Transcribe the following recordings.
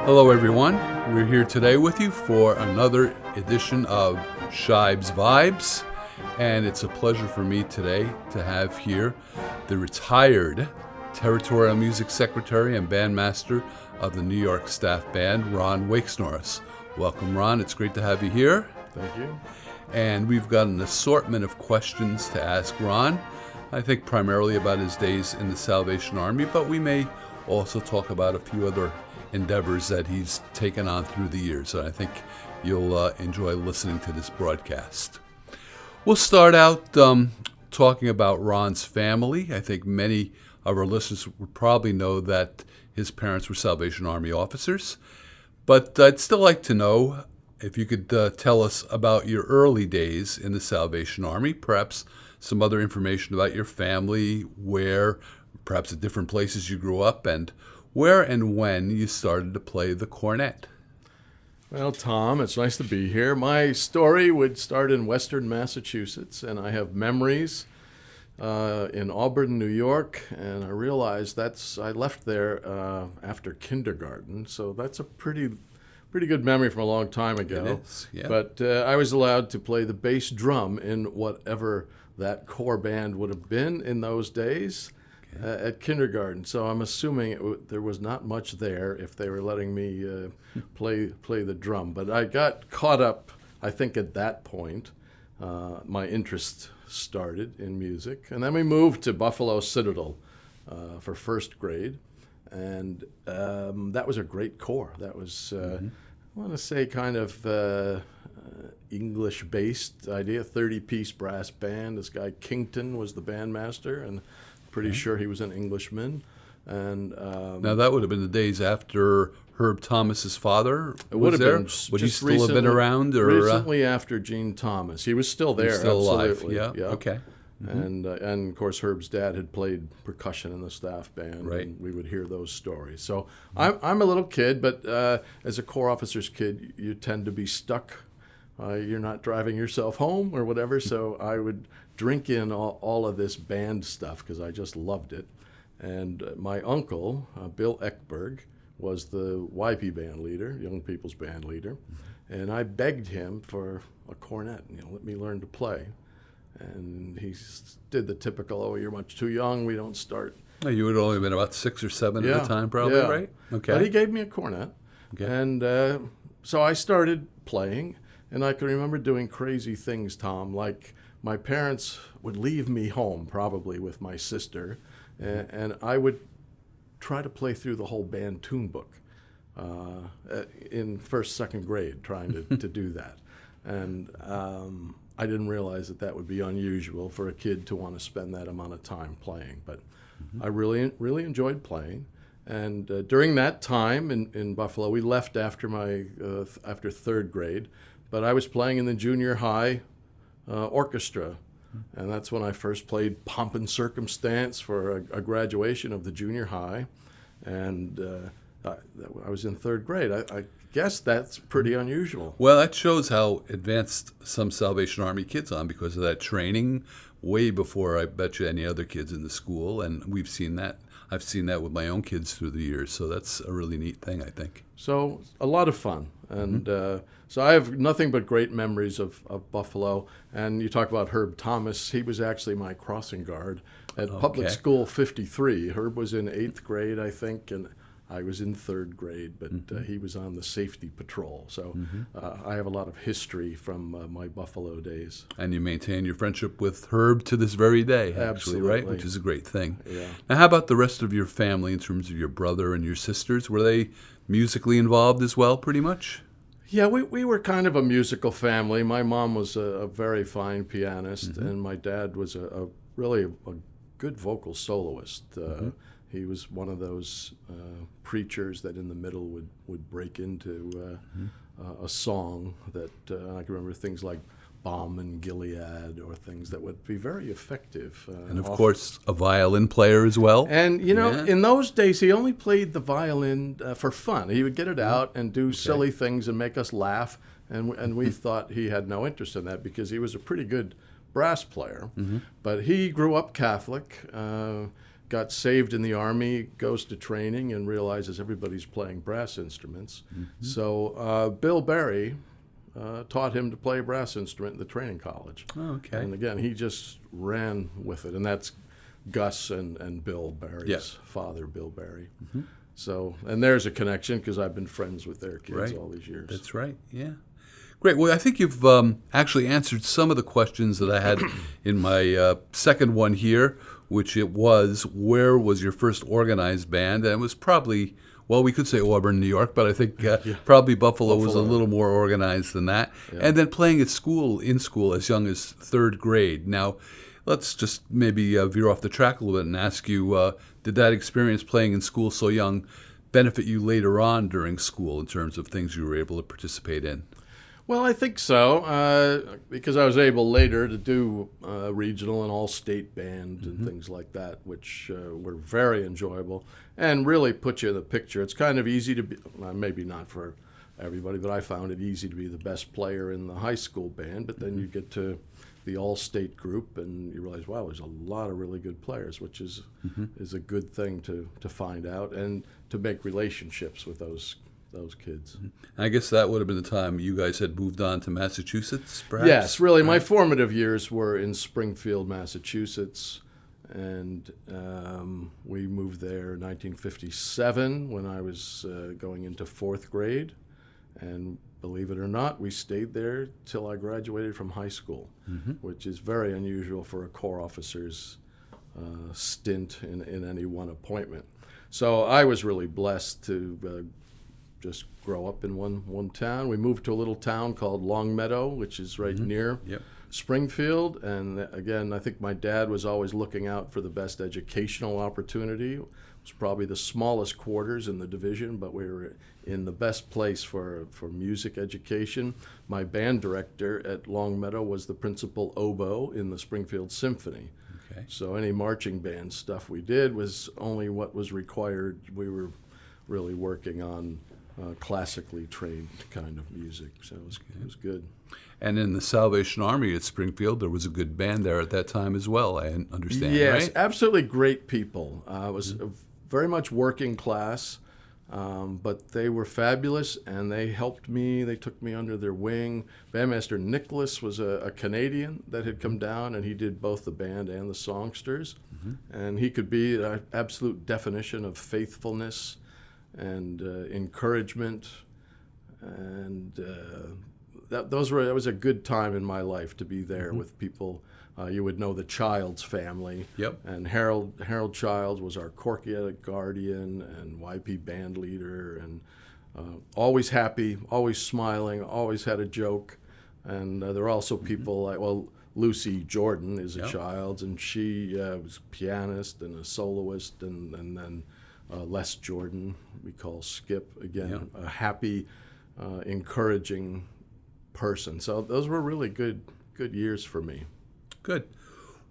Hello everyone, we're here today with you for another edition of Scheibs Vibes, and it's a pleasure for me today to have here the retired Territorial Music Secretary and Bandmaster of the New York Staff Band, Ron Waiksnoris. Welcome, Ron. It's great to have you here. Thank you. And we've got an assortment of questions to ask Ron, I think primarily about his days in the Salvation Army, but we may also talk about a few other endeavors that he's taken on through the years. And I think you'll enjoy listening to this broadcast. We'll start out talking about Ron's family. I think many of our listeners would probably know that his parents were Salvation Army officers. But I'd still like to know if you could tell us about your early days in the Salvation Army, perhaps some other information about your family, where, perhaps the different places you grew up, and where and when you started to play the cornet. Well, Tom, it's nice to be here. My story would start in Western Massachusetts, and I have memories in Auburn, New York, and I realized I left there after kindergarten, so that's a pretty good memory from a long time ago. It is, yeah. But I was allowed to play the bass drum in whatever that core band would have been in those days. At kindergarten, so I'm assuming there was not much there if they were letting me play the drum. But I got caught up, I think, at that point. My interest started in music, and then we moved to Buffalo Citadel for first grade, and that was a great corps. That was, I want to say, kind of English-based idea, 30-piece brass band. This guy Kington was the bandmaster, and pretty sure he was an Englishman. And now that would have been the days after Herb Thomas's father was it would have there. been Would he still have been around? Or recently after Gene Thomas, he was still there. He's still absolutely. alive. Yeah. Okay. And of course Herb's dad had played percussion in the staff band, right. And we would hear those stories. So I'm a little kid, but as a Corps officer's kid, you tend to be stuck. You're not driving yourself home or whatever, so I would drink in all of this band stuff because I just loved it. And my uncle, Bill Eckberg, was the YP band leader, Young People's band leader, and I begged him for a cornet, let me learn to play. And he did the typical, oh, you're much too young, we don't start. Oh, you would have only been about 6 or 7 at the time, probably, right? Okay. But he gave me a cornet, and so I started playing, and I can remember doing crazy things, Tom, like my parents would leave me home, probably with my sister, and I would try to play through the whole band tune book in first, second grade, trying to do that. And I didn't realize that would be unusual for a kid to want to spend that amount of time playing. But I really enjoyed playing. And during that time in Buffalo, we left after after third grade, but I was playing in the junior high orchestra, and that's when I first played Pomp and Circumstance for a graduation of the junior high, and I was in third grade. I guess that's pretty unusual. Well, that shows how advanced some Salvation Army kids are because of that training way before, I bet you, any other kids in the school, and we've seen that. I've seen that with my own kids through the years, so that's a really neat thing, I think. So a lot of fun, and so I have nothing but great memories of Buffalo. And you talk about Herb Thomas. He was actually my crossing guard at Public School 53. Herb was in 8th grade, I think, and I was in third grade, but he was on the safety patrol. So I have a lot of history from my Buffalo days. And you maintain your friendship with Herb to this very day, actually, Absolutely. Right? Which is a great thing. Yeah. Now, how about the rest of your family in terms of your brother and your sisters? Were they musically involved as well, pretty much? Yeah, we were kind of a musical family. My mom was a very fine pianist, and my dad was really a good vocal soloist. He was one of those preachers that in the middle would break into a song that I can remember things like Balm in Gilead or things that would be very effective. And of course, a violin player as well. And, in those days, he only played the violin for fun. He would get it out and do silly things and make us laugh. And we thought he had no interest in that because he was a pretty good brass player, but he grew up Catholic, got saved in the Army, goes to training, and realizes everybody's playing brass instruments. So Bill Berry taught him to play a brass instrument in the training college. Oh, okay. And again, he just ran with it, and that's Gus and Bill Berry's father, Bill Berry. So, and there's a connection because I've been friends with their kids all these years. That's right, yeah. Great. Well, I think you've actually answered some of the questions that I had in my second one here, which it was, where was your first organized band? And it was probably, well, we could say Auburn, New York, but I think probably Buffalo was a little more organized than that. Yeah. And then playing at school, in school, as young as third grade. Now, let's just maybe veer off the track a little bit and ask you, did that experience playing in school so young benefit you later on during school in terms of things you were able to participate in? Well, I think so, because I was able later to do regional and all-state band and things like that, which were very enjoyable and really put you in the picture. It's kind of easy to be, maybe not for everybody, but I found it easy to be the best player in the high school band, but then you get to the all-state group and you realize, wow, there's a lot of really good players, which is a good thing to find out and to make relationships with those kids. I guess that would have been the time you guys had moved on to Massachusetts, perhaps? Yes, really. My formative years were in Springfield, Massachusetts, and we moved there in 1957 when I was going into fourth grade. And believe it or not, we stayed there till I graduated from high school, which is very unusual for a Corps officer's stint in any one appointment. So I was really blessed to just grow up in one town. We moved to a little town called Longmeadow, which is right near Springfield. And again, I think my dad was always looking out for the best educational opportunity. It was probably the smallest quarters in the division, but we were in the best place for music education. My band director at Longmeadow was the principal oboe in the Springfield Symphony. Okay. So any marching band stuff we did was only what was required. We were really working on classically trained kind of music, so it was good. And in the Salvation Army at Springfield, there was a good band there at that time as well, I understand, yes, right? Absolutely great people. It was very much working class, but they were fabulous, and they helped me. They took me under their wing. Bandmaster Nicholas was a Canadian that had come down, and he did both the band and the songsters, and he could be an absolute definition of faithfulness and encouragement, and that was a good time in my life to be there with people. You would know the Childs family, and Harold Childs was our Corchiatic guardian and YP band leader, and always happy, always smiling, always had a joke. And there are also people like, well, Lucy Jordan is a Childs, and she was a pianist and a soloist, and then Les Jordan, we call Skip, again, a happy, encouraging person. So those were really good years for me. Good.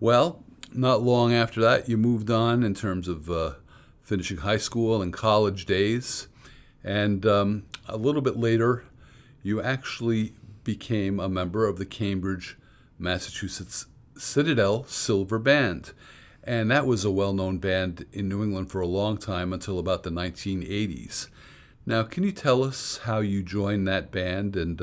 Well, not long after that, you moved on in terms of finishing high school and college days. And a little bit later, you actually became a member of the Cambridge, Massachusetts Citadel Silver Band. And that was a well-known band in New England for a long time until about the 1980s. Now, can you tell us how you joined that band and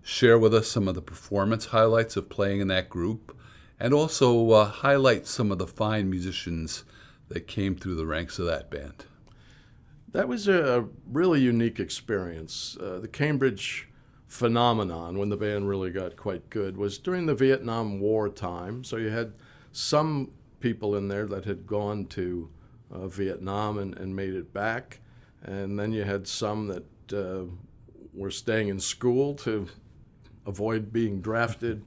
share with us some of the performance highlights of playing in that group, and also highlight some of the fine musicians that came through the ranks of that band? That was a really unique experience. The Cambridge phenomenon, when the band really got quite good, was during the Vietnam War time. So you had some people in there that had gone to Vietnam and made it back, and then you had some that were staying in school to avoid being drafted.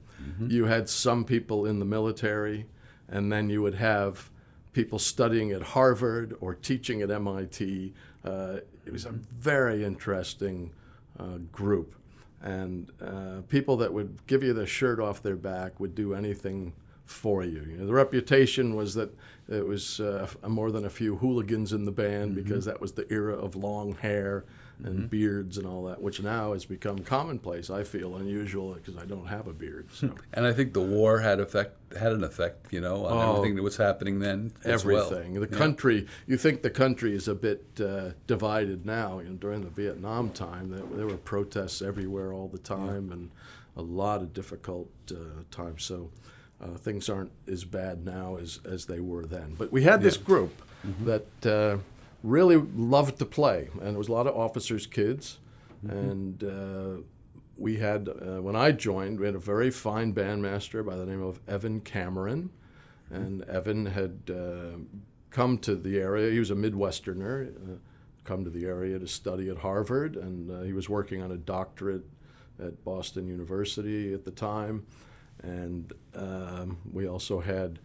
You had some people in the military, and then you would have people studying at Harvard or teaching at MIT. It was a very interesting group, and people that would give you the shirt off their back, would do anything for you. You know, the reputation was that it was more than a few hooligans in the band, because that was the era of long hair and beards and all that, which now has become commonplace. I feel unusual because I don't have a beard. So. And I think the war had an effect, on everything that was happening then as everything. well. The country, you think the country is a bit divided now. During the Vietnam time, there were protests everywhere all the time, and a lot of difficult times. So things aren't as bad now as they were then. But we had this group that really loved to play, and there was a lot of officers' kids, and we had, when I joined, we had a very fine bandmaster by the name of Evan Cameron, and Evan had come to the area. He was a Midwesterner, come to the area to study at Harvard, and he was working on a doctorate at Boston University at the time, and we also had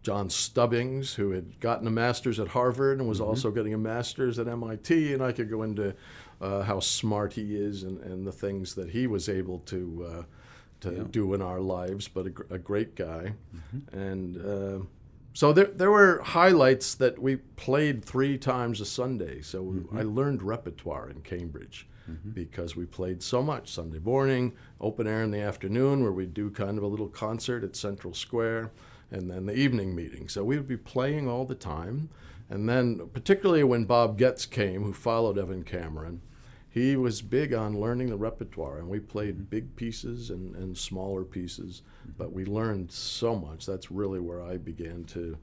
John Stubbings, who had gotten a master's at Harvard and was also getting a master's at MIT, and I could go into how smart he is and the things that he was able to do in our lives, but a great guy. And so there were highlights that we played 3 times a Sunday. So I learned repertoire in Cambridge because we played so much. Sunday morning, open air in the afternoon, where we'd do kind of a little concert at Central Square, and then the evening meeting. So we would be playing all the time. And then particularly when Bob Getz came, who followed Evan Cameron, he was big on learning the repertoire. And we played big pieces and smaller pieces, but we learned so much. That's really where I began to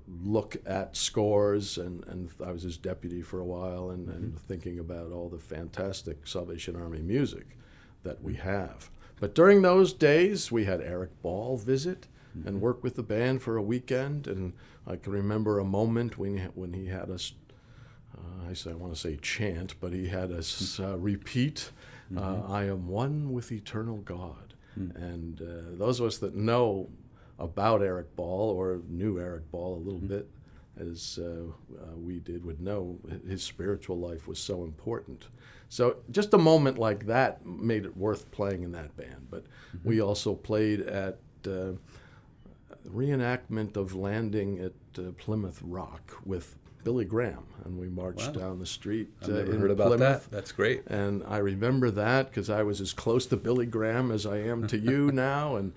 look at scores, and I was his deputy for a while, and thinking about all the fantastic Salvation Army music that we have. But during those days, we had Eric Ball visit and work with the band for a weekend, and I can remember a moment when he had us, I want to say chant, but he had us repeat, I am one with eternal God. And those of us that know about Eric Ball, or knew Eric Ball a little bit, as we did, would know his spiritual life was so important. So just a moment like that made it worth playing in that band. But we also played at reenactment of landing at Plymouth Rock with Billy Graham, and we marched down the street. I've never in heard about Plymouth. that. That's great. And I remember that because I was as close to Billy Graham as I am to you now, and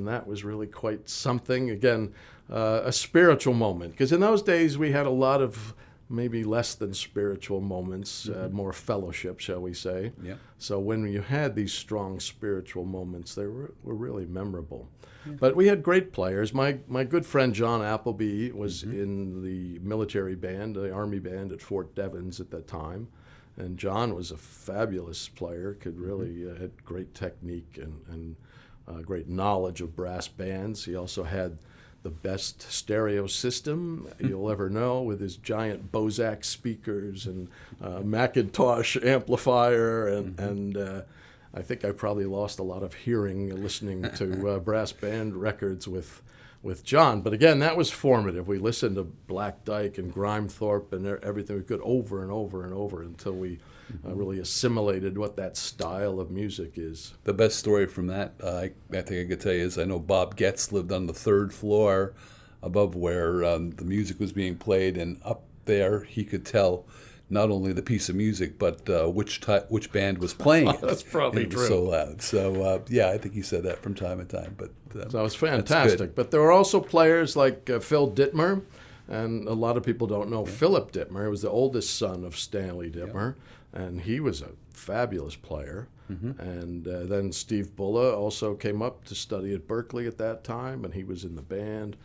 that was really quite something. Again, a spiritual moment, because in those days we had a lot of maybe less than spiritual moments, more fellowship, shall we say. Yeah. So when you had these strong spiritual moments, they were really memorable. But we had great players. My good friend John Appleby was in the military band, the Army band at Fort Devens at that time. And John was a fabulous player, could really, had great technique and great knowledge of brass bands. He also had the best stereo system you'll ever know, with his giant Bozak speakers and Macintosh amplifier, and I think I probably lost a lot of hearing listening to brass band records with John. But again, that was formative. We listened to Black Dyke and Grimethorpe and everything we could over and over and over until we really assimilated what that style of music is. The best story from that, I think I could tell you, is I know Bob Getz lived on the 3rd floor above where the music was being played, and up there he could tell not only the piece of music, but which band was playing it. That's probably it was true. so loud. So, I think he said that from time to time. But so it was fantastic. But there were also players like Phil Dittmer, and a lot of people don't know Philip Dittmer. He was the oldest son of Stanley Dittmer, and he was a fabulous player. And then Steve Bulla also came up to study at Berkeley at that time, and he was in the band.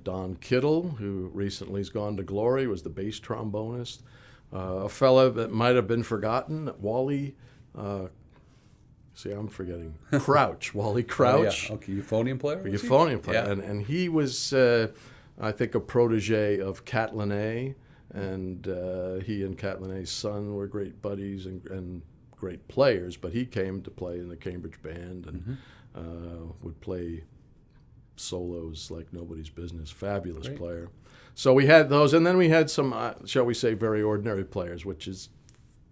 Don Kittle, who recently has gone to glory, was the bass trombonist. A fella that might have been forgotten, Wally, I'm forgetting, Crouch, Wally Crouch. Oh, yeah. Okay, euphonium player? Euphonium player. Yeah. And he was, I think, a protege of Cat Linné, and he and Cat Linné's son were great buddies and great players, but he came to play in the Cambridge band and would play solos like nobody's business. Fabulous player. So we had those, and then we had some, shall we say, very ordinary players, which is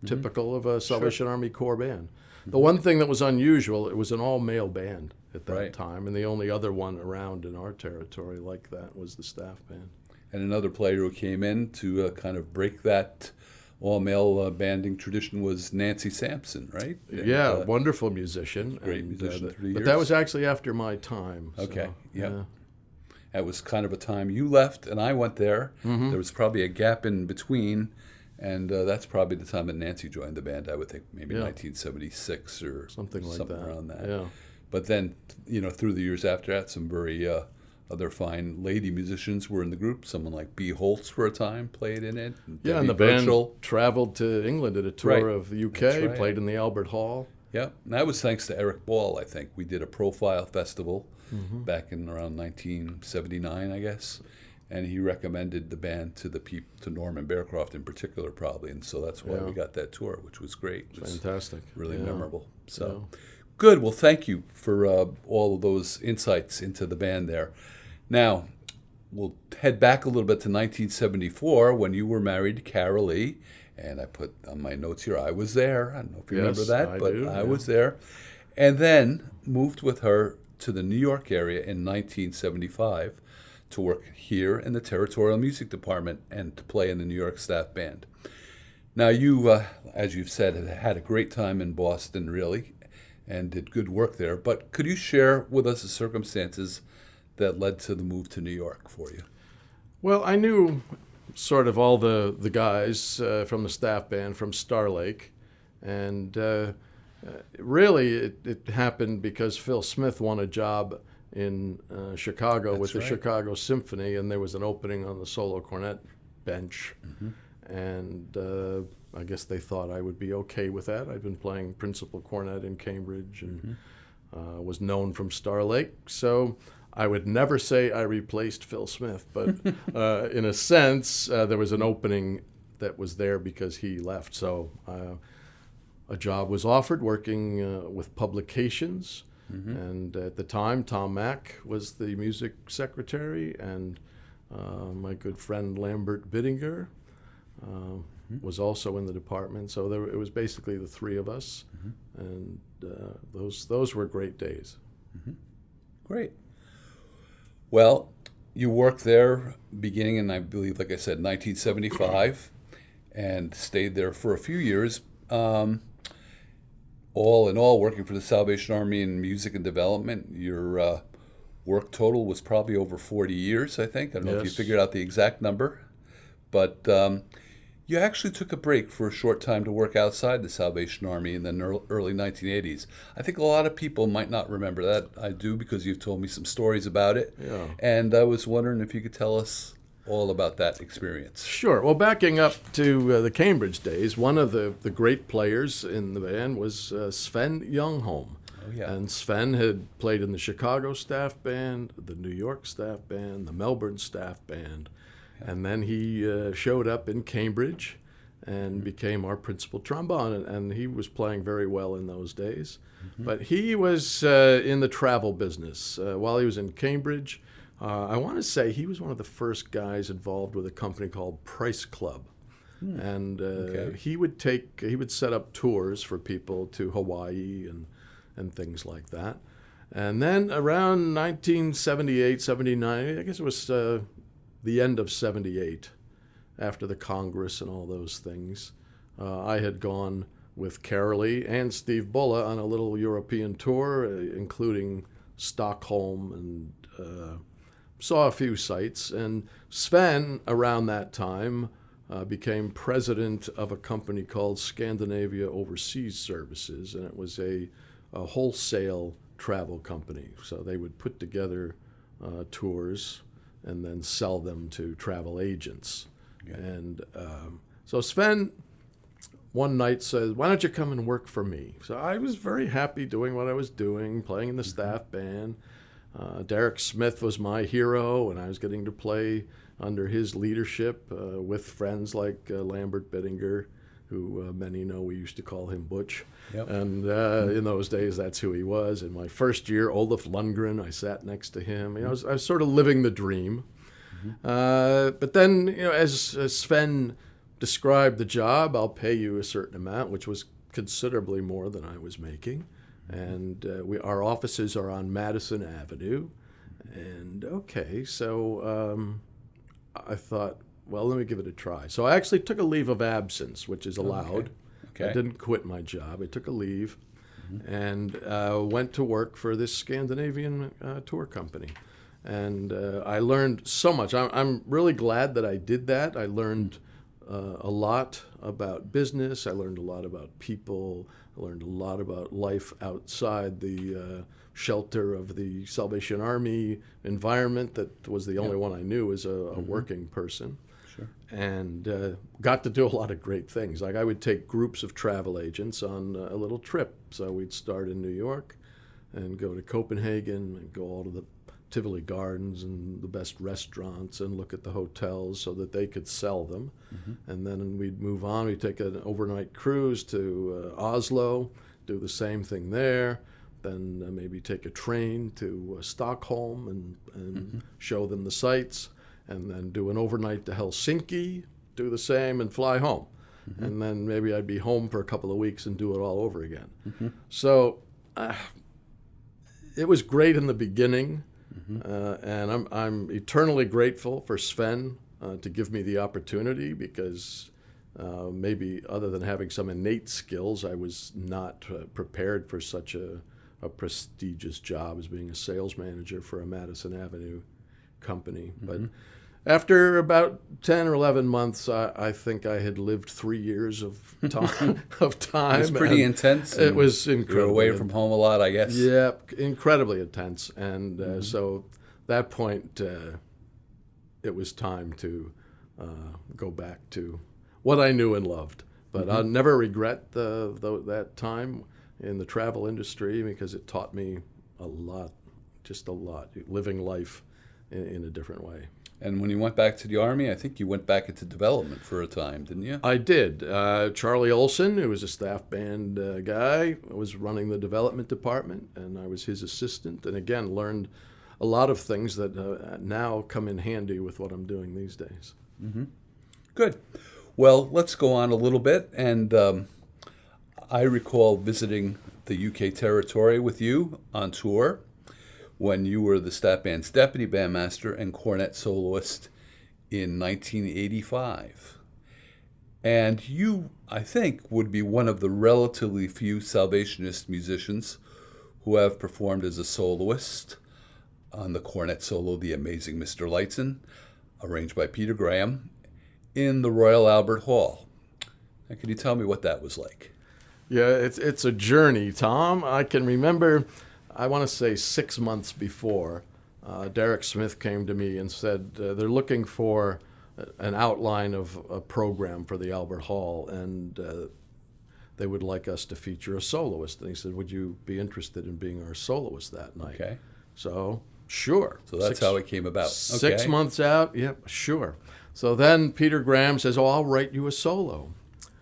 typical of a Salvation Army Corps band. The one thing that was unusual, it was an all-male band at that time, and the only other one around in our territory like that was the staff band. And another player who came in to kind of break that all-male banding tradition was Nancy Sampson, right? And, Yeah, wonderful musician. great musician through the But years. that was actually after my time. So, Okay, yep. yeah. That was kind of a time you left and I went there. There was probably a gap in between, and that's probably the time that Nancy joined the band, I would think, maybe Yeah. 1976 or Something like that. around that. Yeah. But then, through the years after that, some very other fine lady musicians were in the group. Someone like B. Holtz for a time played in it. Yeah, and Debbie the Birchall. band traveled to England, did a tour Right. of the UK, That's right. played in the Albert Hall. Yeah, and that was thanks to Eric Ball, I think. We did a profile festival back in around 1979, I guess, and he recommended the band to to Norman Bearcroft in particular, probably, and so that's why Yeah. we got that tour, which was great. It was Fantastic. really Yeah. memorable. So Yeah. good. Well, thank you for all of those insights into the band there. Now, we'll head back a little bit to 1974 when you were married to Carol Lee. And I put on my notes here, I was there. I don't know if you remember Yes, that, I but do, I yeah. was there. And then moved with her to the New York area in 1975 to work here in the Territorial Music Department and to play in the New York Staff Band. Now, you, as you've said, had a great time in Boston, really, and did good work there. But could you share with us the circumstances that led to the move to New York for you? Well, I knew sort of all the guys from the staff band from Star Lake, and really it happened because Phil Smith won a job in Chicago with the right. Chicago Symphony, and there was an opening on the solo cornet bench, and I guess they thought I would be okay with that. I'd been playing principal cornet in Cambridge and was known from Star Lake, so I would never say I replaced Phil Smith, but in a sense, there was an opening that was there because he left. So a job was offered working with publications. And at the time, Tom Mack was the music secretary, and my good friend Lambert Bittinger was also in the department. So it was basically the three of us, and those were great days. Great. Well, you worked there beginning in, I believe, like I said, 1975, and stayed there for a few years. All in all, working for the Salvation Army in music and development, your work total was probably over 40 years, I think. I don't know if you Yes. figured out the exact number, but you actually took a break for a short time to work outside the Salvation Army in the early 1980s. I think a lot of people might not remember that. I do, because you've told me some stories about it. Yeah. And I was wondering if you could tell us all about that experience. Sure. Well, backing up to the Cambridge days, one of the great players in the band was Sven Youngholm. Oh, yeah. And Sven had played in the Chicago staff band, the New York staff band, the Melbourne staff band. And then he showed up in Cambridge and became our principal trombone. And he was playing very well in those days. But he was in the travel business. While he was in Cambridge, I want to say he was one of the first guys involved with a company called Price Club. And Okay. he would set up tours for people to Hawaii and things like that. And then around 1978, 79, I guess it was the end of 78, after the Congress and all those things, I had gone with Carolee and Steve Bulla on a little European tour, including Stockholm, and saw a few sites. And Sven, around that time, became president of a company called Scandinavia Overseas Services, and it was a wholesale travel company. So they would put together tours and then sell them to travel agents. Okay. And so Sven one night says, "Why don't you come and work for me?" So I was very happy doing what I was doing, playing in the staff band. Derek Smith was my hero, and I was getting to play under his leadership with friends like Lambert Bittinger, who many know we used to call him Butch. Yep. And in those days, that's who he was. In my first year, Olaf Lundgren, I sat next to him. I was sort of living the dream. But then, as Sven described the job, "I'll pay you a certain amount," which was considerably more than I was making. And our offices are on Madison Avenue. And okay, so I thought, well, let me give it a try. So I actually took a leave of absence, which is allowed. Okay. I didn't quit my job. I took a leave and went to work for this Scandinavian tour company. And I learned so much. I'm really glad that I did that. I learned a lot about business. I learned a lot about people. I learned a lot about life outside the shelter of the Salvation Army environment that was the only one I knew as a working person. Sure. And got to do a lot of great things. Like I would take groups of travel agents on a little trip. So we'd start in New York and go to Copenhagen and go all to the Tivoli Gardens and the best restaurants and look at the hotels so that they could sell them. And then we'd move on. We'd take an overnight cruise to Oslo, do the same thing there. Then maybe take a train to Stockholm and show them the sights. And then do an overnight to Helsinki, do the same, and fly home. And then maybe I'd be home for a couple of weeks and do it all over again. So it was great in the beginning. And I'm eternally grateful for Sven to give me the opportunity because maybe other than having some innate skills, I was not prepared for such a prestigious job as being a sales manager for a Madison Avenue company. But after about 10 or 11 months, I think I had lived 3 years of time. It was pretty intense. It was incredible. You were away from home a lot, I guess. Yeah, incredibly intense. And so at that point, it was time to go back to what I knew and loved. But I'll never regret that time in the travel industry because it taught me a lot, just a lot, living life in a different way. And when you went back to the Army, I think you went back into development for a time, didn't you? I did. Charlie Olson, who was a staff band guy, was running the development department, and I was his assistant. And again, learned a lot of things that now come in handy with what I'm doing these days. Good. Well, let's go on a little bit. And I recall visiting the UK territory with you on tour when you were the staff band's deputy bandmaster and cornet soloist in 1985. And you, I think, would be one of the relatively few Salvationist musicians who have performed as a soloist on the cornet solo, The Amazing Mr. Lightson, arranged by Peter Graham, in the Royal Albert Hall. Now, can you tell me what that was like? Yeah, it's a journey, Tom. I can remember, I want to say 6 months before, Derek Smith came to me and said they're looking for an outline of a program for the Albert Hall, and they would like us to feature a soloist. And he said, would you be interested in being our soloist that night? Okay. So, sure. So that's how it came about. 6 months out, yep, sure. So then Peter Graham says, I'll write you a solo.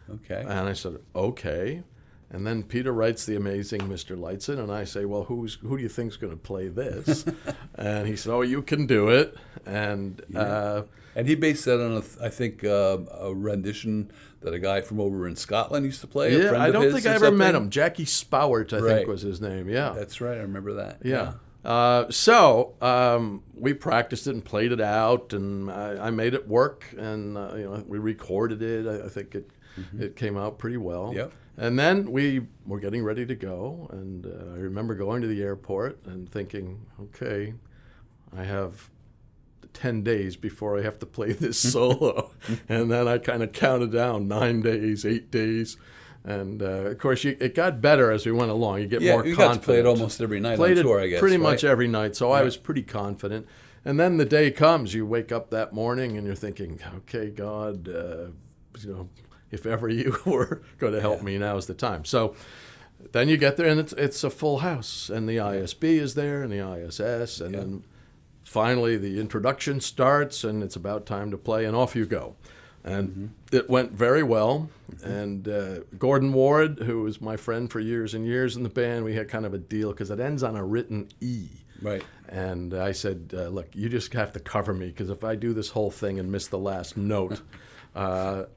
Okay. And I said, okay. And then Peter writes The Amazing Mr. Lightson, and I say, well, who do you think's going to play this? And he said, oh, you can do it. And and he based that on, I think, a rendition that a guy from over in Scotland used to play. Yeah, I don't think I ever met him. Jackie Spowert, I think, was his name. Yeah, that's right. I remember that. Yeah. So we practiced it and played it out, and I made it work, and we recorded it. I think it came out pretty well. Yep. And then we were getting ready to go, and I remember going to the airport and thinking, okay, I have 10 days before I have to play this solo. And then I kind of counted down 9 days, 8 days. And, of course, it got better as we went along. You get more confident. You got to play it almost every night on tour, I guess. Pretty much every night, so I was pretty confident. And then the day comes, you wake up that morning and you're thinking, okay, God, if ever you were going to help me, now's the time. So then you get there, and it's a full house, and the ISB is there, and the ISS, and then finally the introduction starts, and it's about time to play, and off you go. And it went very well, and Gordon Ward, who was my friend for years and years in the band, we had kind of a deal, because it ends on a written E. Right. And I said, look, you just have to cover me, because if I do this whole thing and miss the last note...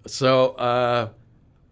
So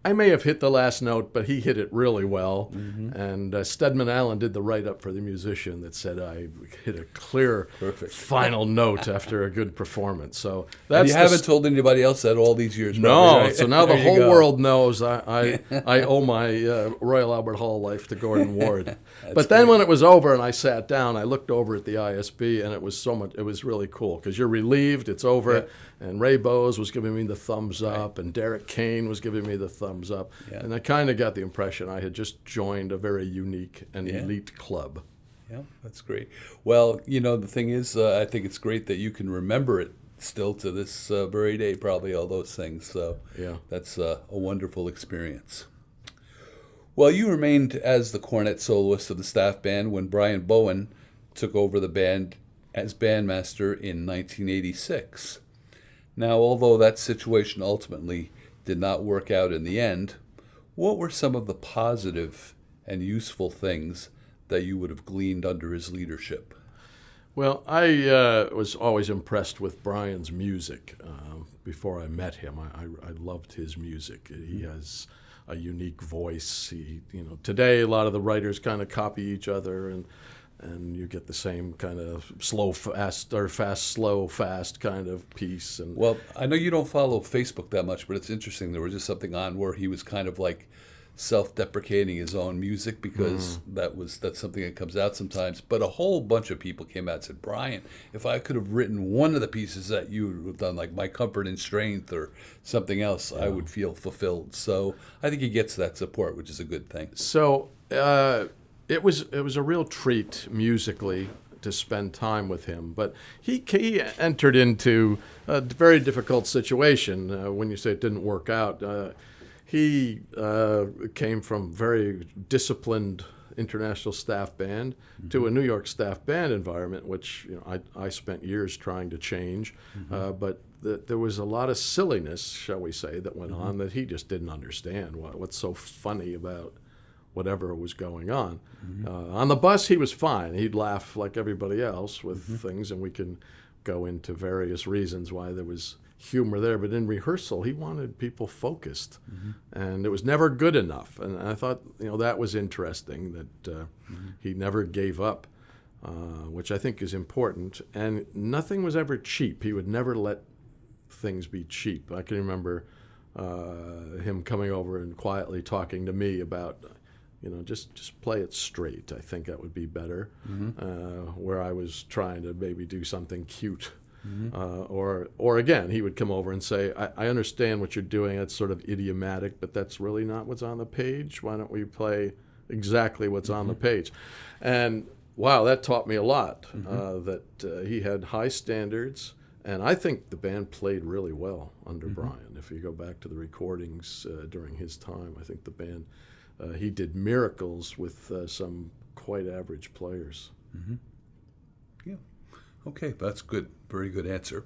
I may have hit the last note, but he hit it really well. Mm-hmm. And Stedman Allen did the write-up for the musician that said I hit a clear Perfect. final note after a good performance. So And that's you haven't told anybody else that all these years. no. probably, right? So now the There you whole go. world knows I owe my Royal Albert Hall life to Gordon Ward. But then when it was over and I sat down, I looked over at the ISB, and it was so much. It was really cool because you're relieved it's over. Yeah. And Ray Bowes was giving me the thumbs up, and Derek Kane was giving me the thumbs up. Yeah. And I kind of got the impression I had just joined a very unique and Yeah. elite club. Yeah, that's great. Well, the thing is, I think it's great that you can remember it still to this very day, probably all those things. So Yeah. that's a wonderful experience. Well, you remained as the cornet soloist of the staff band when Brian Bowen took over the band as bandmaster in 1986. Now, although that situation ultimately did not work out in the end, what were some of the positive and useful things that you would have gleaned under his leadership? Well, I was always impressed with Brian's music. Before I met him, I loved his music. He has a unique voice. Today a lot of the writers kind of copy each other, and you get the same kind of slow, fast, or fast, slow, fast kind of piece. And Well, I know you don't follow Facebook that much, but it's interesting. There was just something on where he was kind of like self-deprecating his own music because that's something that comes out sometimes. But a whole bunch of people came out and said, Brian, if I could have written one of the pieces that you would have done, like My Comfort and Strength or something else, I would feel fulfilled. So I think he gets that support, which is a good thing. so it was a real treat musically to spend time with him. But he entered into a very difficult situation when you say it didn't work out. He came from very disciplined international staff band to a New York staff band environment, which I spent years trying to change. But there was a lot of silliness, shall we say, that went on that he just didn't understand. What's so funny about whatever was going on? On the bus, he was fine. He'd laugh like everybody else with things, and we can go into various reasons why there was humor there, but in rehearsal he wanted people focused, and it was never good enough. And I thought that was interesting that he never gave up, which I think is important. And nothing was ever cheap. He would never let things be cheap. I can remember him coming over and quietly talking to me about just play it straight. I think that would be better. Where I was trying to maybe do something cute. Or again, he would come over and say, I understand what you're doing. It's sort of idiomatic, but that's really not what's on the page. Why don't we play exactly what's on the page? And wow, that taught me a lot, that he had high standards. And I think the band played really well under Brian. If you go back to the recordings during his time, I think the band, he did miracles with some quite average players. Yeah. Okay, that's good. Very good answer.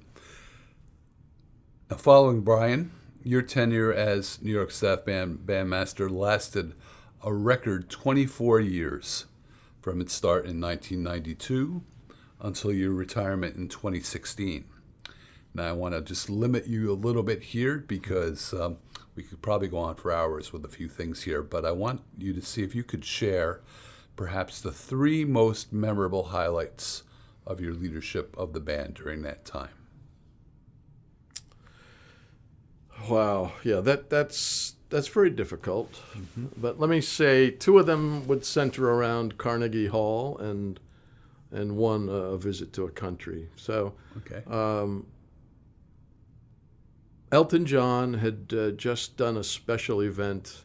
Now, following Brian, your tenure as New York Staff Band bandmaster lasted a record 24 years, from its start in 1992 until your retirement in 2016. Now, I want to just limit you a little bit here because we could probably go on for hours with a few things here, but I want you to see if you could share perhaps the 3 most memorable highlights of your leadership of the band during that time. Wow, yeah, that's very difficult. But let me say 2 of them would center around Carnegie Hall, and one a visit to a country. So Okay. Elton John had just done a special event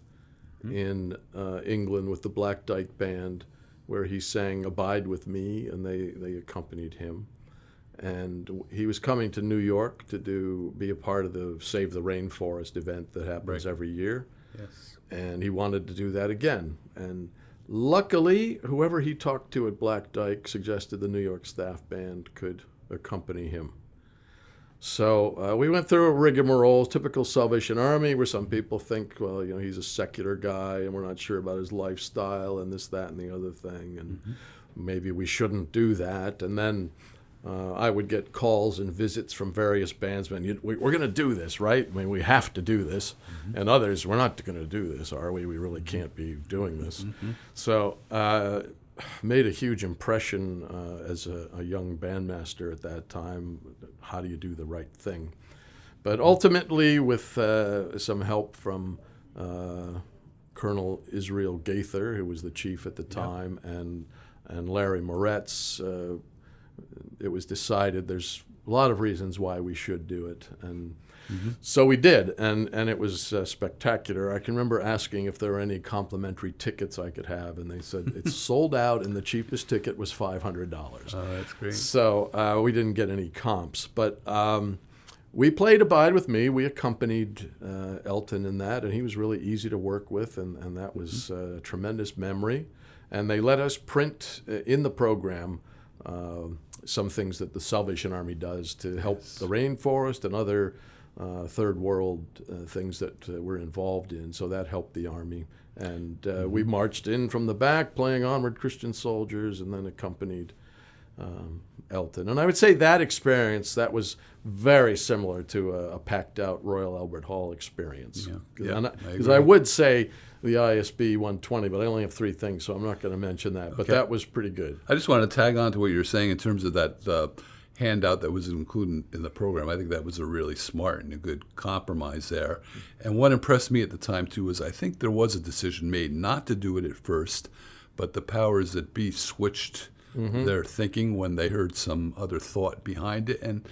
in England with the Black Dyke Band, where he sang "Abide with Me," and they accompanied him. And he was coming to New York to be a part of the Save the Rainforest event that happens every year. Yes. And he wanted to do that again. And luckily, whoever he talked to at Black Dyke suggested the New York Staff Band could accompany him. So we went through a rigmarole, typical Salvation Army, where some people think, well, he's a secular guy and we're not sure about his lifestyle and this, that, and the other thing, and maybe we shouldn't do that. And then I would get calls and visits from various bandsmen. We're going to do this, right? I mean, we have to do this. And others, we're not going to do this, are we? We really can't be doing this. So made a huge impression as a young bandmaster at that time. How do you do the right thing? But ultimately, with some help from Colonel Israel Gaither, who was the chief at the time, and Larry Moretz, it was decided there's a lot of reasons why we should do it. And so we did, and it was spectacular. I can remember asking if there were any complimentary tickets I could have, and they said it's sold out, and the cheapest ticket was $500. Oh, that's great. So we didn't get any comps. But we played Abide With Me. We accompanied Elton in that, and he was really easy to work with, and that was a tremendous memory. And they let us print in the program some things that the Salvation Army does to help the rainforest and other third world things that we're involved in. So that helped the Army. And we marched in from the back playing Onward Christian Soldiers, and then accompanied Elton. And I would say that experience, that was very similar to a packed out Royal Albert Hall experience. Because I would say the ISB 120, but I only have 3 things, so I'm not going to mention that. But that was pretty good. I just want to tag on to what you're saying in terms of that handout that was included in the program. I think that was a really smart and a good compromise there. And what impressed me at the time, too, was I think there was a decision made not to do it at first, but the powers that be switched their thinking when they heard some other thought behind it. And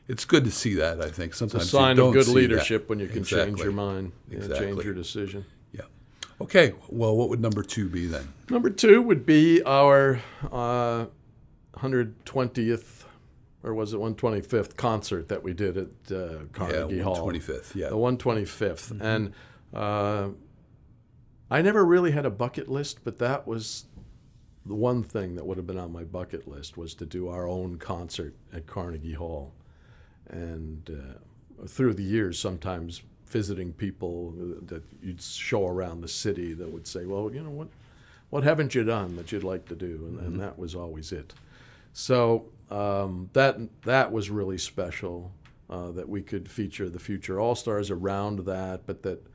it's good to see that, I think. Sometimes it's a sign you don't of good see leadership that. when you can change your mind, change your decision. Yeah. Okay, well, what would number 2 be then? Number 2 would be our 120th, or was it 125th concert that we did at Carnegie Hall. 125th, The 125th. And I never really had a bucket list, but that was the one thing that would have been on my bucket list, was to do our own concert at Carnegie Hall. And through the years, sometimes visiting people that you'd show around the city that would say, well, you know, what haven't you done that you'd like to do? And that was always it. So that was really special, that we could feature the future All-Stars around that, but that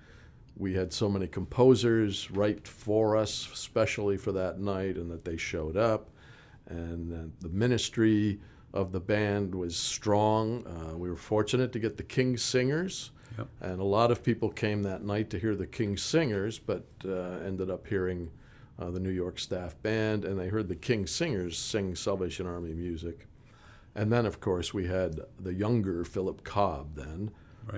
we had so many composers write for us, especially for that night, and that they showed up. And the ministry of the band was strong. We were fortunate to get the King's Singers, and a lot of people came that night to hear the King's Singers, but ended up hearing the New York Staff Band, and they heard the King's Singers sing Salvation Army music. And then, of course, we had the younger Philip Cobb then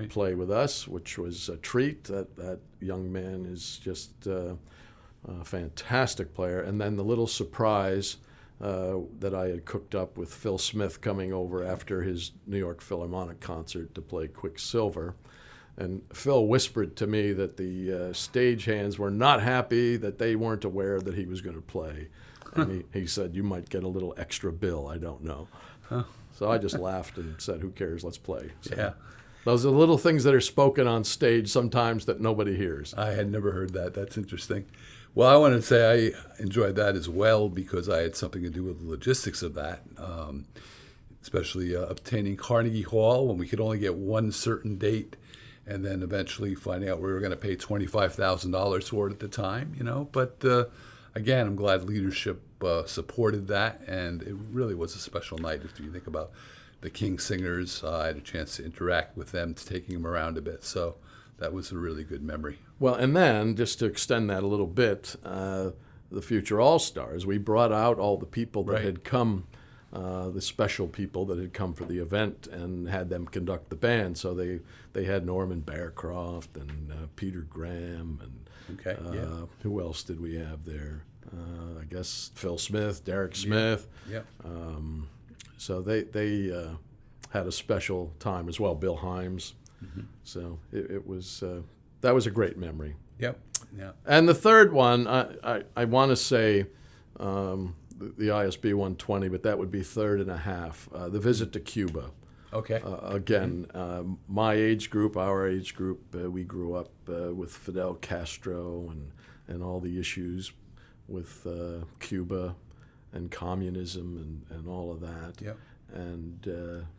play with us, which was a treat. That young man is just a fantastic player. And then the little surprise that I had cooked up with Phil Smith coming over after his New York Philharmonic concert to play Quicksilver. And Phil whispered to me that the stagehands were not happy that they weren't aware that he was going to play. And he said, you might get a little extra bill, I don't know. So I just laughed and said, who cares, let's play. So those are the little things that are spoken on stage sometimes that nobody hears. I had never heard that. That's interesting. Well, I want to say I enjoyed that as well because I had something to do with the logistics of that, especially obtaining Carnegie Hall when we could only get one certain date, and then eventually finding out we were going to pay $25,000 for it at the time, you know. But again, I'm glad leadership supported that, and it really was a special night if you think about the King Singers. I had a chance to interact with them, taking them around a bit, so that was a really good memory. Well, and then, just to extend that a little bit, the future All-Stars, we brought out all the people that had come, the special people that had come for the event, and had them conduct the band. So they had Norman Bearcroft and Peter Graham, and who else did we have there? I guess Phil Smith, Derek Smith. So they had a special time as well, Bill Himes. So it was that was a great memory. And the third one, I want to say the ISB 120, but that would be third and a half, the visit to Cuba. Again, my age group, our age group, we grew up with Fidel Castro and all the issues with Cuba and communism and all of that. And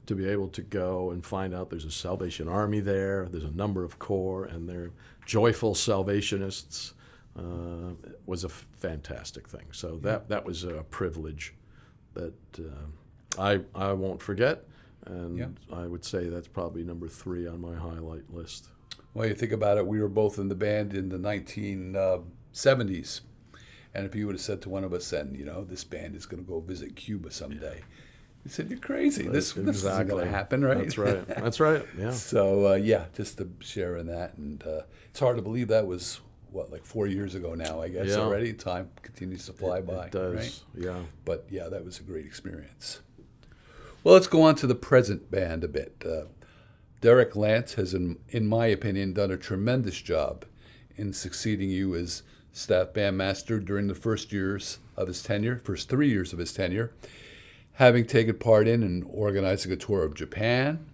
to be able to go and find out there's a Salvation Army there's a number of corps, and they're joyful Salvationists, was a fantastic thing. So that was a privilege that I won't forget, and I would say that's probably number 3 on my highlight list. Well, you think about it, we were both in the band in the 1970s, and if you would have said to one of us then, this band is going to go visit Cuba someday, you said, you're crazy. This isn't going to happen, right? That's right. That's right. Yeah. So, just to share in that. And it's hard to believe that was, like 4 years ago now, I guess, already. Time continues to fly by. It does, right? yeah. But, that was a great experience. Well, let's go on to the present band a bit. Derek Lance has, in my opinion, done a tremendous job in succeeding you as staff bandmaster during the first 3 years of his tenure, having taken part in and organizing a tour of Japan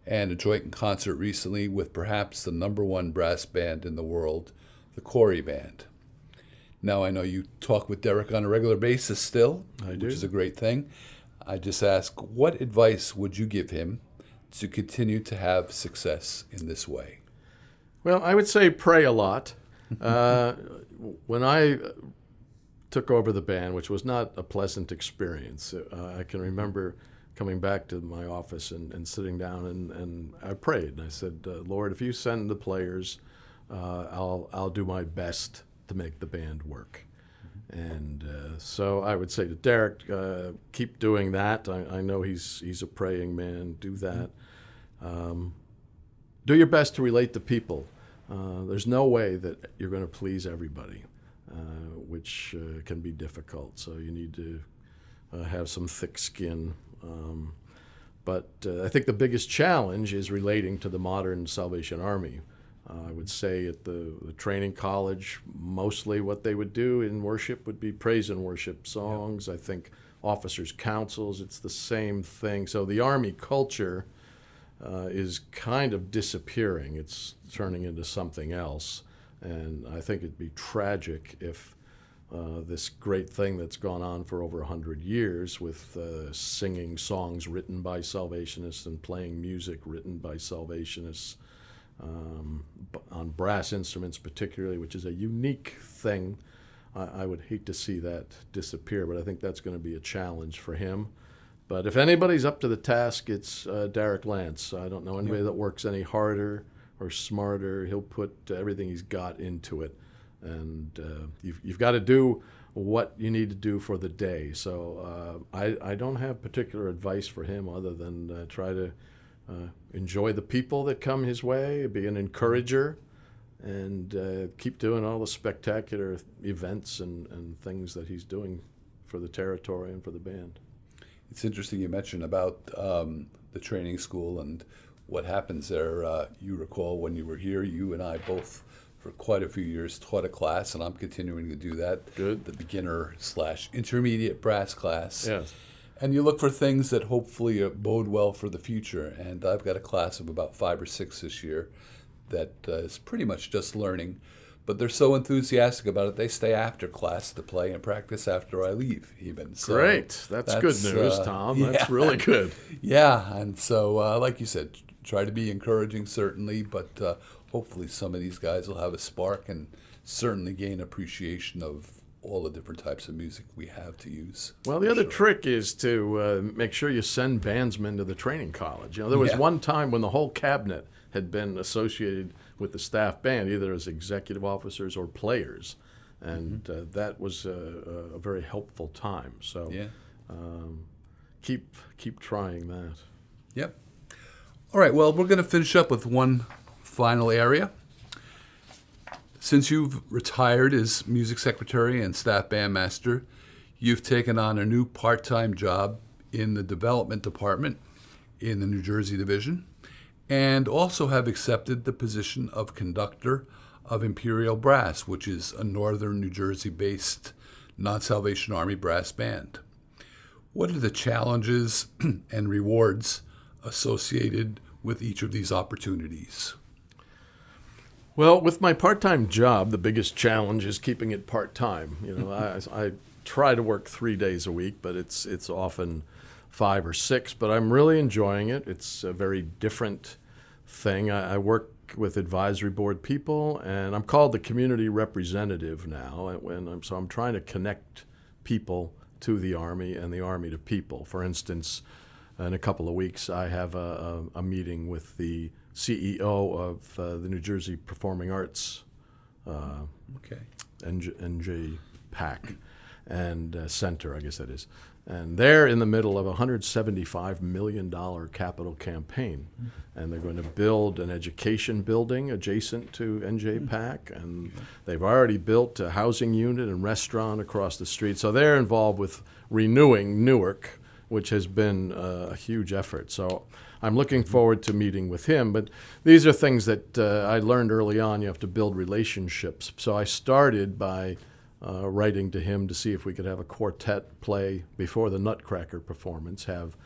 and a joint concert recently with perhaps the #1 brass band in the world, the Corey Band. Now, I know you talk with Derek on a regular basis still, which is a great thing. I just ask, what advice would you give him to continue to have success in this way? Well, I would say pray a lot. When I took over the band, which was not a pleasant experience, I can remember coming back to my office and sitting down, and I prayed. And I said, Lord, if you send the players, I'll do my best to make the band work. And so I would say to Derek, keep doing that. I know he's a praying man. Do that. Do your best to relate to people. There's no way that you're going to please everybody, which can be difficult. So you need to have some thick skin. But I think the biggest challenge is relating to the modern Salvation Army. I would say at the training college, mostly what they would do in worship would be praise and worship songs. I think officers' councils, it's the same thing. So the Army culture is kind of disappearing. It's turning into something else. And I think it'd be tragic if this great thing that's gone on for over 100 years with singing songs written by Salvationists and playing music written by Salvationists, on brass instruments particularly, which is a unique thing. I would hate to see that disappear, but I think that's going to be a challenge for him. But if anybody's up to the task, it's Derek Lance. I don't know anybody that works any harder or smarter. He'll put everything he's got into it. And you've got to do what you need to do for the day. So I don't have particular advice for him other than try to enjoy the people that come his way, be an encourager, and keep doing all the spectacular events and things that he's doing for the territory and for the band. It's interesting you mentioned about the training school and what happens there. You recall when you were here, you and I both for quite a few years taught a class, and I'm continuing to do that. Good. The beginner/intermediate brass class. Yes. And you look for things that hopefully bode well for the future. And I've got a class of about 5 or 6 this year that is pretty much just learning. But they're so enthusiastic about it, they stay after class to play and practice after I leave, even. So great. That's good news, Tom. That's really good. Yeah. And so, like you said, try to be encouraging, certainly. But hopefully some of these guys will have a spark and certainly gain appreciation of all the different types of music we have to use. Well, the other trick is to make sure you send bandsmen to the training college. There was one time when the whole cabinet had been associated with the staff band, either as executive officers or players, and that was a very helpful time. So keep trying that. Yep. All right, well, we're going to finish up with one final area. Since you've retired as music secretary and staff bandmaster, you've taken on a new part-time job in the development department in the New Jersey division, and also have accepted the position of conductor of Imperial Brass, which is a northern New Jersey-based non-Salvation Army brass band. What are the challenges and rewards associated with each of these opportunities? Well, with my part-time job, the biggest challenge is keeping it part-time. I try to work 3 days a week, but it's often 5 or 6. But I'm really enjoying it. It's a very different thing. I work with advisory board people, and I'm called the community representative now. So I'm trying to connect people to the Army and the Army to people. For instance, in a couple of weeks, I have a meeting with the CEO of the New Jersey Performing Arts NJ PAC and Center, I guess that is. And they're in the middle of a $175 million capital campaign. And they're going to build an education building adjacent to NJ PAC. And they've already built a housing unit and restaurant across the street. So they're involved with renewing Newark, which has been a huge effort. So I'm looking forward to meeting with him. But these are things that I learned early on. You have to build relationships. So I started by writing to him to see if we could have a quartet play before the Nutcracker performance, have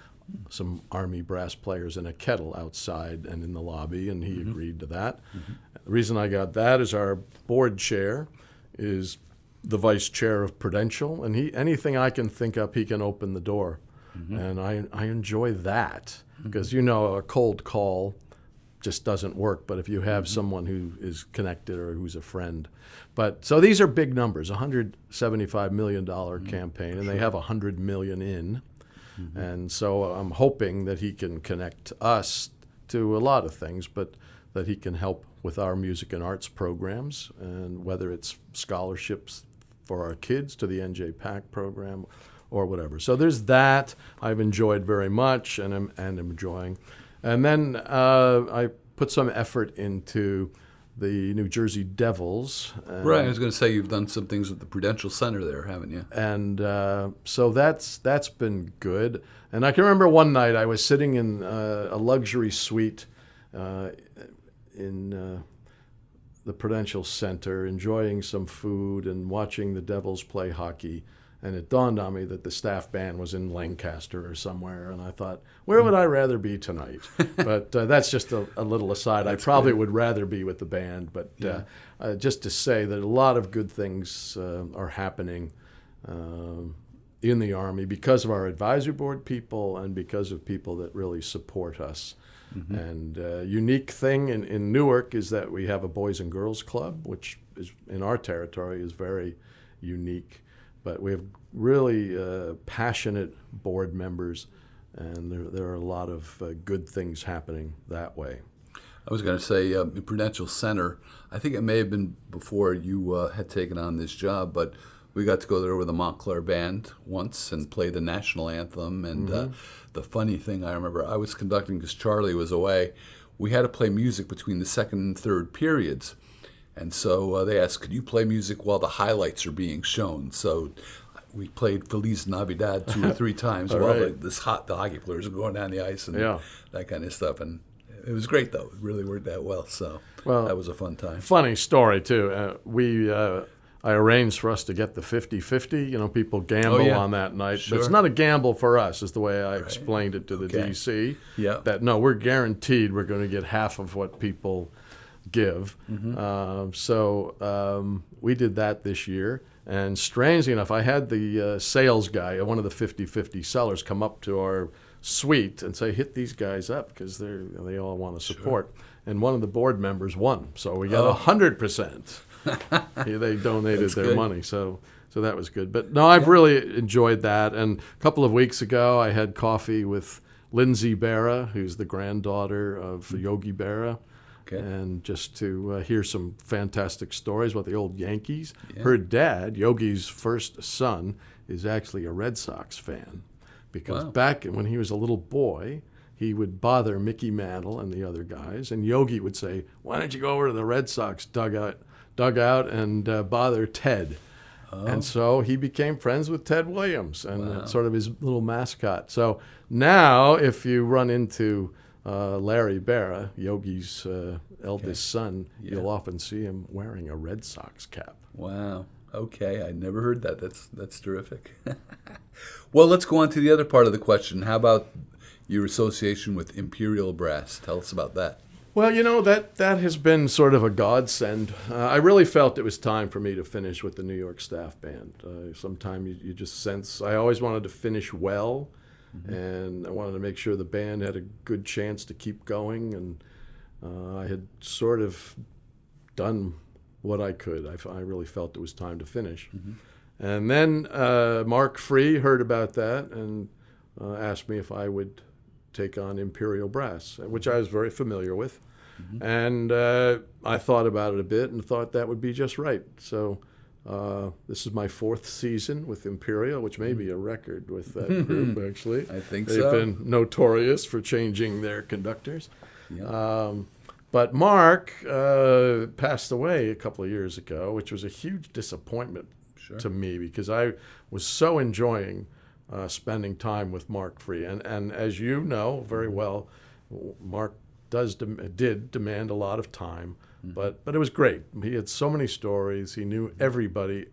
some Army brass players and a kettle outside and in the lobby, and he agreed to that. The reason I got that is our board chair is the vice chair of Prudential, and anything I can think up, he can open the door. And I enjoy that because, a cold call just doesn't work. But if you have someone who is connected or who's a friend. So these are big numbers, $175 million campaign, and they have $100 million in. And so I'm hoping that he can connect us to a lot of things, but that he can help with our music and arts programs, and whether it's scholarships for our kids to the NJ PAC program or whatever. So there's that I've enjoyed very much and am enjoying. And then I put some effort into the New Jersey Devils. Right, I was going to say you've done some things with the Prudential Center there, haven't you? And so that's been good. And I can remember one night I was sitting in a luxury suite in the Prudential Center, enjoying some food and watching the Devils play hockey. And it dawned on me that the staff band was in Lancaster or somewhere, and I thought, where would I rather be tonight? But that's just a little aside. I probably would rather be with the band, but just to say that a lot of good things are happening in the Army because of our advisory board people and because of people that really support us. And unique thing in Newark is that we have a Boys and Girls Club, which is in our territory is very unique. But we have really passionate board members, and there are a lot of good things happening that way. I was going to say, Prudential Center, I think it may have been before you had taken on this job, but we got to go there with the Montclair Band once and play the national anthem. And the funny thing I remember, I was conducting because Charlie was away. We had to play music between the second and third periods. And so they asked, could you play music while the highlights are being shown? So we played Feliz Navidad 2 or 3 times while the hockey players were going down the ice and that kind of stuff. And it was great, though. It really worked out well. So that was a fun time. Funny story, too. I arranged for us to get the 50-50. People gamble on that night. Sure. But it's not a gamble for us, is the way I explained it to the DC. Yeah. That, no, we're guaranteed we're going to get half of what people give. So we did that this year. And strangely enough, I had the sales guy, one of the 50-50 sellers, come up to our suite and say, hit these guys up because they all want to support. Sure. And one of the board members won. So we got 100%. They donated their money. So that was good. But no, I've really enjoyed that. And a couple of weeks ago, I had coffee with Lindsay Berra, who's the granddaughter of Yogi Berra. And just to hear some fantastic stories about the old Yankees. Yeah. Her dad, Yogi's first son, is actually a Red Sox fan because back when he was a little boy, he would bother Mickey Mantle and the other guys, and Yogi would say, why don't you go over to the Red Sox dugout and bother Ted? And so he became friends with Ted Williams and sort of his little mascot. So now if you run into Larry Berra, Yogi's eldest son, you'll often see him wearing a Red Sox cap. Wow. Okay, I never heard that. That's terrific. Well, let's go on to the other part of the question. How about your association with Imperial Brass? Tell us about that. Well, that has been sort of a godsend. I really felt it was time for me to finish with the New York Staff Band. Sometime you just sense, I always wanted to finish well, and I wanted to make sure the band had a good chance to keep going, and I had sort of done what I could. I really felt it was time to finish. And then Mark Free heard about that and asked me if I would take on Imperial Brass, which I was very familiar with. And I thought about it a bit and thought that would be just right. So this is my 4th season with Imperial, which may be a record with that group, actually. I think They've so. been notorious for changing their conductors. Yeah. But Mark passed away a couple of years ago, which was a huge disappointment to me because I was so enjoying spending time with Mark Free. And as you know very well, Mark did demand a lot of time, but it was great. He had so many stories. He knew everybody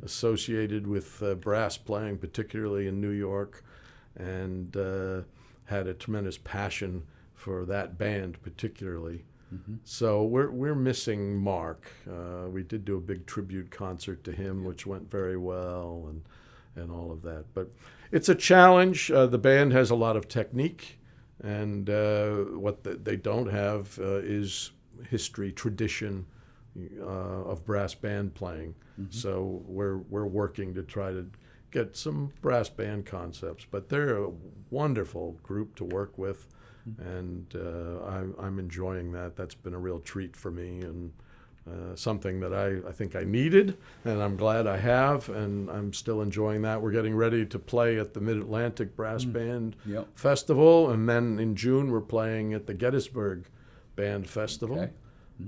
associated with brass playing, particularly in New York, and had a tremendous passion for that band particularly. So we're missing Mark. We did do a big tribute concert to him, which went very well, and all of that. But it's a challenge. The band has a lot of technique, and what they don't have is history, tradition of brass band playing. So we're working to try to get some brass band concepts. But they're a wonderful group to work with, and I'm enjoying that. That's been a real treat for me, and something that I think I needed, and I'm glad I have, and I'm still enjoying that. We're getting ready to play at the Mid-Atlantic Brass Band Festival, and then in June we're playing at the Gettysburg Band Festival. Okay.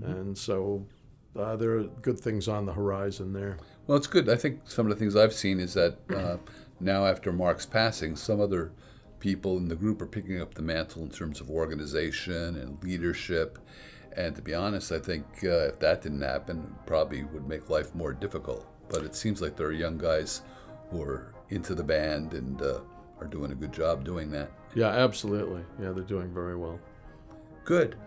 And so there are good things on the horizon there. Well, it's good. I think some of the things I've seen is that now after Mark's passing, some other people in the group are picking up the mantle in terms of organization and leadership. And to be honest, I think if that didn't happen, it probably would make life more difficult. But it seems like there are young guys who are into the band and are doing a good job doing that. Yeah, absolutely. Yeah, they're doing very well. Good.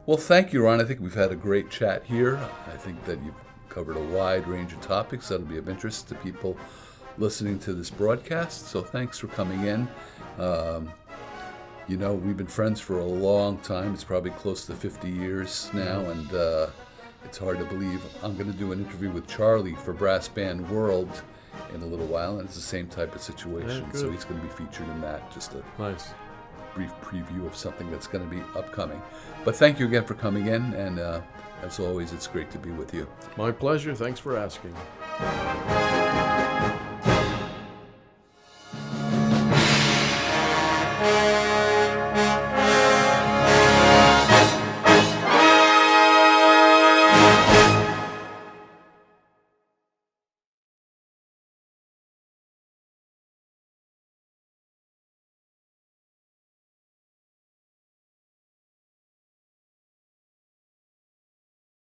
Well, thank you, Ron. I think we've had a great chat here. I think that you've covered a wide range of topics that'll be of interest to people listening to this broadcast. So thanks for coming in. We've been friends for a long time. It's probably close to 50 years now, and it's hard to believe. I'm going to do an interview with Charlie for Brass Band World in a little while, and it's the same type of situation. Yeah, so he's going to be featured in that. Just a nice brief preview of something that's going to be upcoming. But thank you again for coming in, and as always, it's great to be with you. My pleasure. Thanks for asking.